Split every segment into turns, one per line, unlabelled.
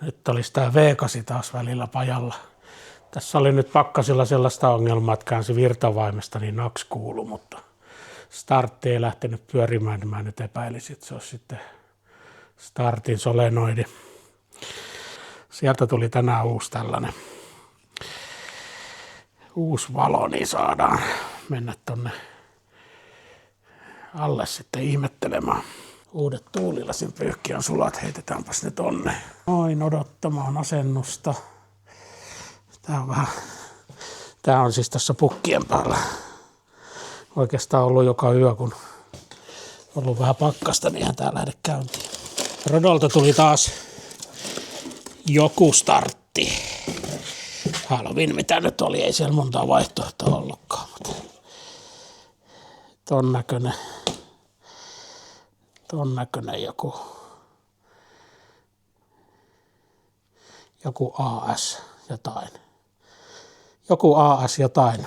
Nyt olisi tää V8 taas välillä pajalla. Tässä oli nyt pakkasilla sellaista ongelmaa, että käänsi virtavaimesta, niin naks kuului, mutta startti ei lähtenyt pyörimään, niin mä nyt epäilisin, että se olisi sitten startin solenoidi. Sieltä tuli tänään uusi tällainen uusi valo, niin saadaan mennä tonne alle sitten ihmettelemään. Uudet tuulilasin pyyhkiän sulat, heitetäänpäs ne tonne. Noin odottamaan asennusta. Tää on siis tässä pukkien päällä. Oikeastaan ollut joka yö, kun on ollut vähän pakkasta, niin eihän tää lähde käyntiin. Rodolta tuli taas joku startti. Halloween mitä nyt oli, ei siellä montaa vaihtoehtoa ollutkaan. Mutta ton näköinen joku AS jotain. Joku AS jotain.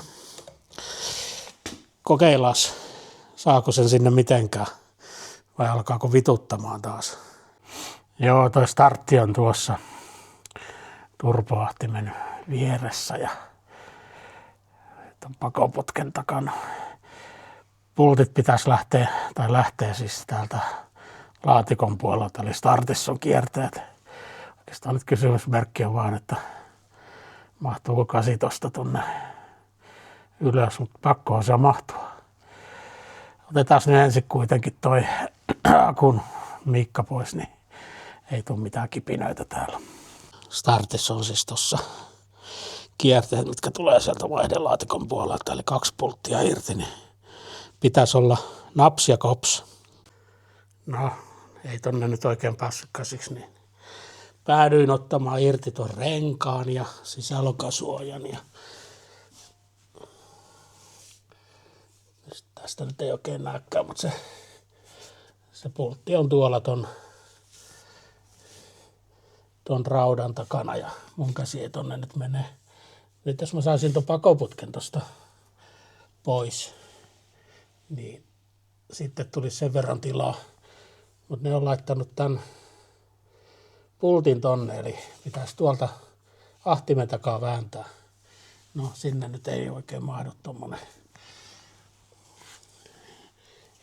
Kokeillaan, saako sen sinne mitenkään vai alkaako vituttamaan taas. Joo, toi startti on tuossa turboahtimen vieressä ja ton pakoputken takana. Pultit pitäisi lähtee siis täältä laatikon puolelta, eli startissa on kierteet. Oikeastaan nyt kysymysmerkki on vaan, että mahtuuko 8 tosta tonne ylös, mutta pakkohan se mahtua. Otetaan nyt ensin kuitenkin toi akun miikka pois, niin ei tule mitään kipinöitä täällä. Startissa on siis tossa kierteet, mitkä tulee sieltä vaihdelaatikon puolelta, eli 2 pulttia irti, niin pitäisi olla naps ja kops. No, ei tonne nyt oikein päässyt käsiksi, niin päädyin ottamaan irti ton renkaan ja sisälokasuojan. Ja tästä nyt ei oikein näykään, mutta se pultti on tuolla ton raudan takana ja mun käsi ei tonne nyt mene. Nyt jos mä saisin ton pakoputken tosta pois, niin sitten tulisi sen verran tilaa. Mutta ne on laittanut tämän pultin tonne, eli pitäisi tuolta ahtimen takaa vääntää. No sinne nyt ei oikein mahdu tommonen.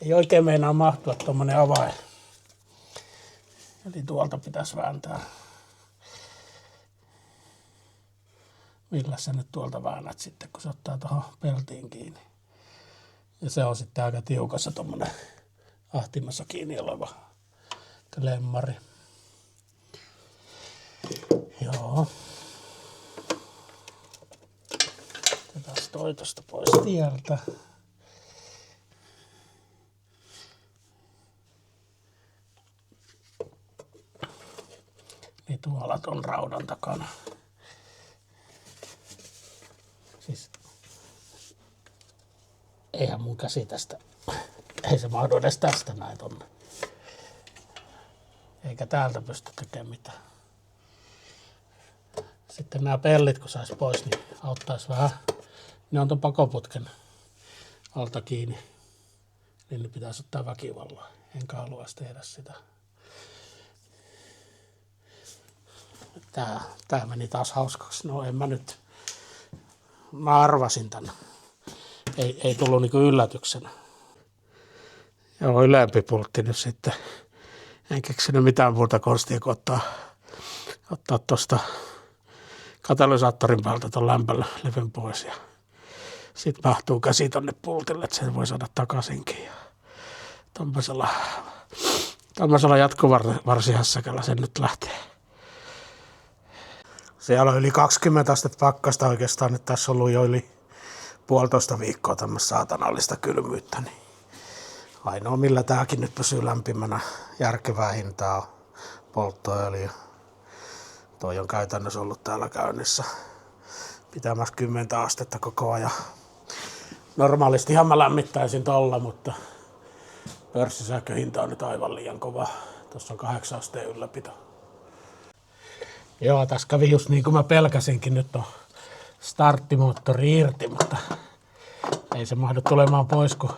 Ei oikein meinaa mahtua tommonen avain. Eli tuolta pitäisi vääntää. Millä sä nyt tuolta väännät sitten, kun se ottaa tuohon peltiin kiinni. Ja se on sitten aika tiukassa tommonen ahtimessa kiinni oleva lemmari. Joo. Otetaan toi tosta pois tieltä. Niin tuolla ton raudan takana. Siis eihän mun käsi tästä, ei se mahdu edes tästä näin tonne. Eikä täältä pysty tekemään mitään. Sitten nämä pellit kun sais pois, niin auttaisi vähän. Ne on ton pakoputken alta kiinni. Niin ne pitäisi ottaa väkivallaa. Enkä haluaisi tehdä sitä. Tää meni taas hauskaksi. No en mä nyt. Mä arvasin tän. Ei tullut niinku yllätyksenä. Joo, ylempi pultti nyt sitten. En keksinyt mitään muuta konstia kuin ottaa tosta katalysaattorin päältä ton lämpölevyn pois. Ja sit mahtuu käsi tonne pultille, että sen voi saada takaisinkin. Ja tommosella jatkovarsihässäkällä sen nyt lähtee. Siellä on yli 20 astetta pakkasta oikeastaan, että tässä on ollut jo yli 1,5 viikkoa tämmöistä saatanallista kylmyyttä. Niin ainoa millä tääkin nyt pysyy lämpimänä järkevää hintaa on polttoöljy. Toi on käytännössä ollut täällä käynnissä pitämässä 10 astetta koko ajan. Normaalistihan mä lämmittäisin tolla, mutta pörssisähköhinta on nyt aivan liian kova. Tuossa on 8 asteen ylläpito. Joo, tässä kävi just niin kuin mä pelkäsinkin, nyt on starttimoottori irti, mutta Ei se mahdu tulemaan pois, kun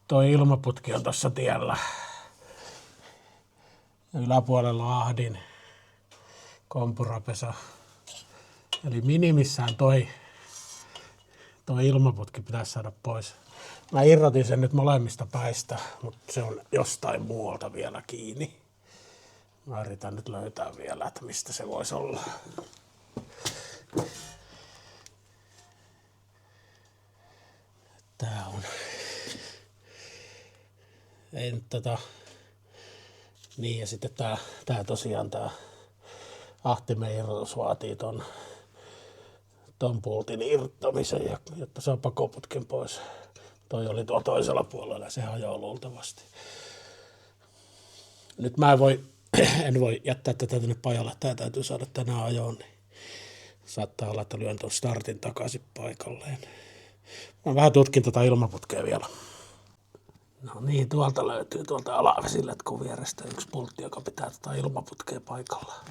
toi ilmaputki on tossa tiellä. Yläpuolella on ahdin kompurapesa. Eli minimissään toi ilmaputki pitäisi saada pois. Mä irrotin sen nyt molemmista päistä, mutta se on jostain muualta vielä kiinni. Mä yritän nyt löytää vielä, että mistä se voisi olla. Tää on. Niin ja sitten tää tosiaan tää ahtimen irrotus vaatii ton pultin irrottamisen, jotta saa pakoputken pois. Toi oli tuolla toisella puolella ja se hajoaa luultavasti. Nyt mä en voi jättää tätä tänne pajalle. Tää täytyy saada tänään ajoon. Niin saattaa olla, että lyön tuon startin takaisin paikalleen. Mä vähän tutkin tätä ilmaputkea vielä. No niin, tuolta löytyy tuolta alavesiletkun vierestä yksi pultti, joka pitää tätä ilmaputkea paikallaan.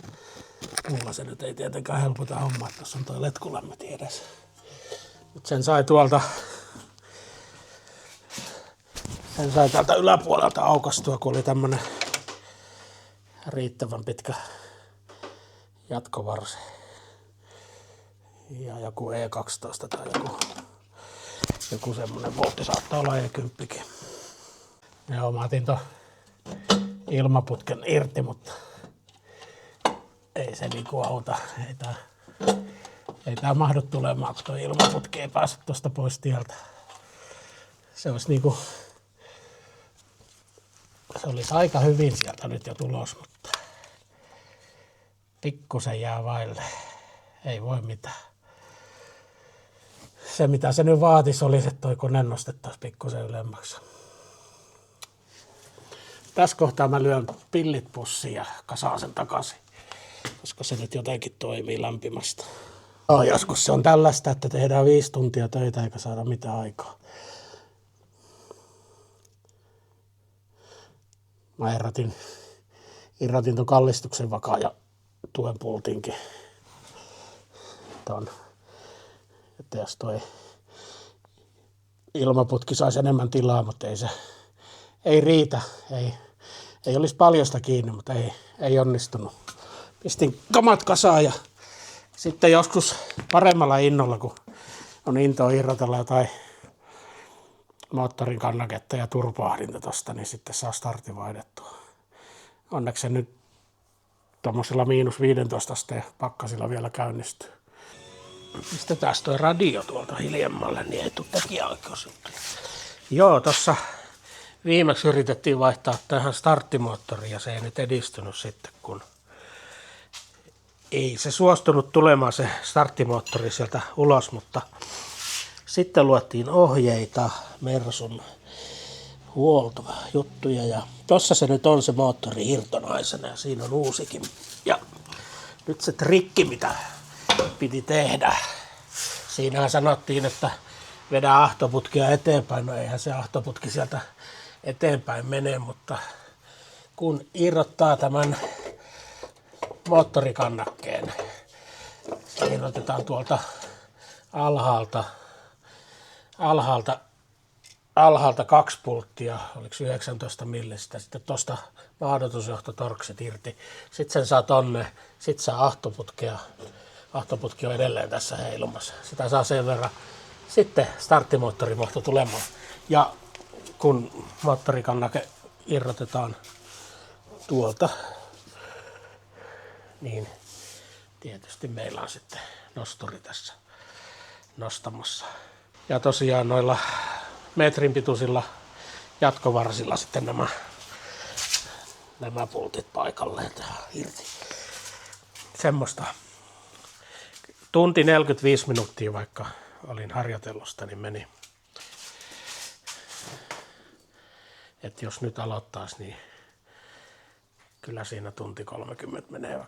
Mulla se nyt ei tietenkään helpota hommaa, että tuossa on toi letkulämmöti edessä. Mut sen sai täältä yläpuolelta aukastua, kun oli tämmönen riittävän pitkä jatkovarsi. Ja joku E12 tai joku semmonen boltti, saattaa olla E10kin. Joo, mä otin ton ilmaputken irti, mutta ei se niinku auta. Ei tää mahdu tulemaan, kun toi ilmaputki ei pääse tosta pois tieltä. Se olisi aika hyvin sieltä nyt jo tulos, mutta pikkusen jää vaille. Ei voi mitään. Se mitä se nyt vaatisi olisi, että toi kone nostettaisiin pikkusen ylemmäksi. Tässä kohtaa mä lyön pillit pussiin ja kasaan sen takaisin, koska se nyt jotenkin toimii lämpimästä. Joskus se on tällaista, että tehdään 5 tuntia töitä eikä saada mitään aikaa. Mä irrotin ton kallistuksen vakaan ja tuen pultinkin ton. Että jos toi ilmaputki saisi enemmän tilaa, mutta ei riitä. Ei olisi paljosta kiinni, mutta ei onnistunut. Pistin kamat kasaan ja sitten joskus paremmalla innolla, kun on intoa irrotella jotain moottorin kannaketta ja turboahdinta tosta, niin sitten saa startin vaihdettua. Onneksi se nyt tommosella -15 asteen pakkasilla vielä käynnistyy. Pistetään toi radio tuolta hiljemmalle, niin ei tule tekijäoikeusjuttuja. Joo, tossa viimeksi yritettiin vaihtaa tähän starttimoottoriin ja se ei nyt edistynyt sitten, kun ei se suostunut tulemaan se starttimoottori sieltä ulos, mutta sitten luettiin ohjeita, Mersun huoltojuttuja ja tossa se nyt on se moottori irtonaisena ja siinä on uusikin. Ja nyt se trikki, mitä piti tehdä. Siinähän sanottiin, että vedä ahtoputkia eteenpäin. No eihän se ahtoputki sieltä eteenpäin mene, mutta kun irrottaa tämän moottorikannakkeen, se irrotetaan tuolta alhaalta 2 pulttia, oliko 19 millistä, sitten tuosta mahdotusjohtotorkset irti, sitten sen saa tonne, sitten saa ahtoputki on edelleen tässä heilumassa, sitä saa sen verran, sitten starttimoottori mahtui tulemaan, ja kun moottorikannake irrotetaan tuolta, niin tietysti meillä on sitten nosturi tässä nostamassa. Ja tosiaan noilla metrin pituisilla jatkovarsilla sitten nämä pultit paikalleen irti. Semmoista. Tunti 45 minuuttia vaikka olin harjoitellusta, niin meni. Että jos nyt aloittaisi, niin kyllä siinä tunti 30 menee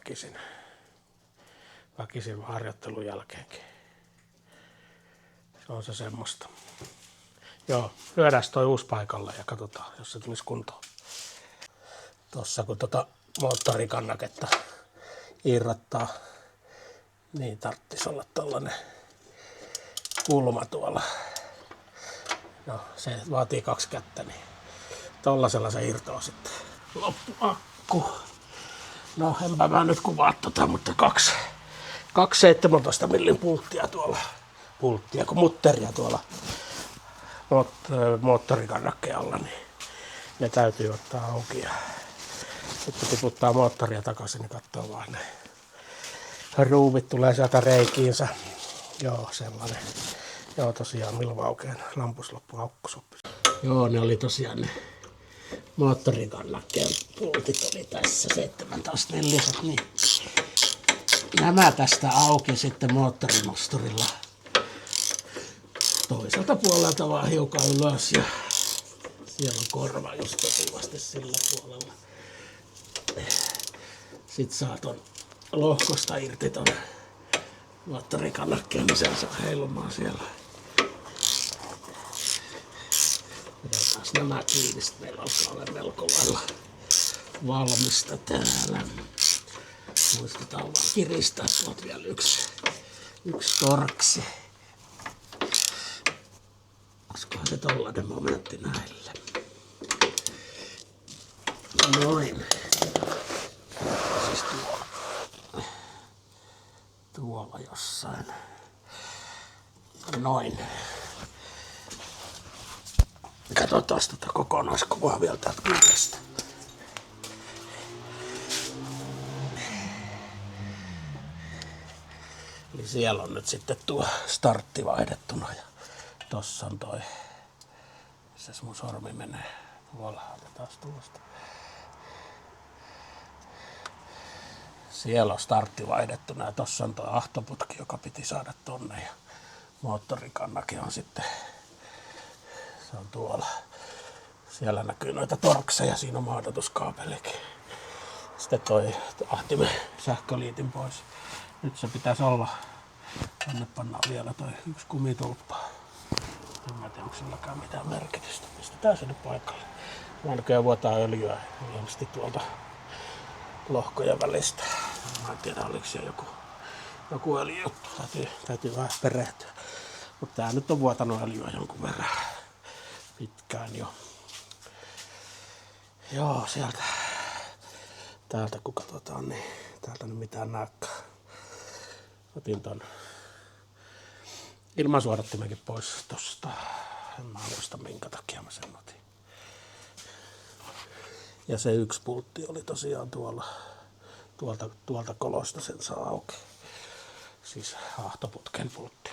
väkisin harjoittelun jälkeenkin. Se on se semmoista. Joo, lyödään toi uusi paikalle ja katsotaan, jos se tulisi kuntoon. Tossa kun moottorikannaketta irrottaa, niin tarvitsisi olla tällainen kulma tuolla. No se vaatii 2 kättä, niin tollasella se irtoaa sitten. Loppuakku. No enpä mä nyt kuvaa mutta 2 17 millin pulttia tuolla. Pulttia, kun mutteria tuolla moottorikannakkeen alla, niin ne täytyy ottaa auki. Ja sitten tiputtaa moottoria takaisin, niin katsoo vaan ne ruuvit tulee sieltä reikiinsä. Joo, sellainen. Joo, tosiaan Milwaukeen lampus loppu aukkusoppi. Joo, ne oli tosiaan ne moottorikannakkeen pultit oli tässä 17 milliset, niin nämä tästä auki sitten moottorinosturilla. Toiselta puolelta vaan hiukan ylös ja siellä on korva just sopivasti sillä puolella. Sitten saa ton lohkosta irti ton moottorikannakkeen, niin se saa heilumaan siellä. Pidetään nämä kiinni, sitten meillä alkaa olla melko lailla valmista täällä. Muistetaan vaan kiristää tuolta vielä yksi torksi. Olisikohan se tollanen momentti näille. Noin. Siis tuolla jossain. Noin. Katsotaan tätä kokonaiskuvaa vielä täältä kyljestä. Eli siellä on nyt sitten tuo startti vaihdettuna ja tossa on toi, missä mun sormi menee tuolla, otetaan tuosta. Siellä on startti vaihdettuna ja tossa on toi ahtoputki, joka piti saada tonne ja moottorikannake on sitten, se on tuolla. Siellä näkyy noita torkseja, siinä on mahdatuskaapelikin. Sitten toi ahtimen sähköliitin pois. Nyt se pitäisi olla. Tänne pannaan vielä toi yksi kumitulppa. En mä tiedä, onko silläkään mitään merkitystä. Pistetään se nyt paikalle. Mä näköjään vuotaa öljyä ilmeisesti tuolta lohkojen välistä. Mä en tiedä, oliko siellä joku öljyjuttu. Täytyy vähän perehtyä. Mutta tää nyt on vuotanut öljyä jonkun verran pitkään jo. Joo, täältä kun katsotaan, niin täältä nyt mitään näkää. Otin ton ilmansuodattimenkin pois tosta. En mä muista minkä takia mä sen otin. Ja se yksi pultti oli tosiaan tuolta kolosta sen saa auki. Siis ahtoputken pultti.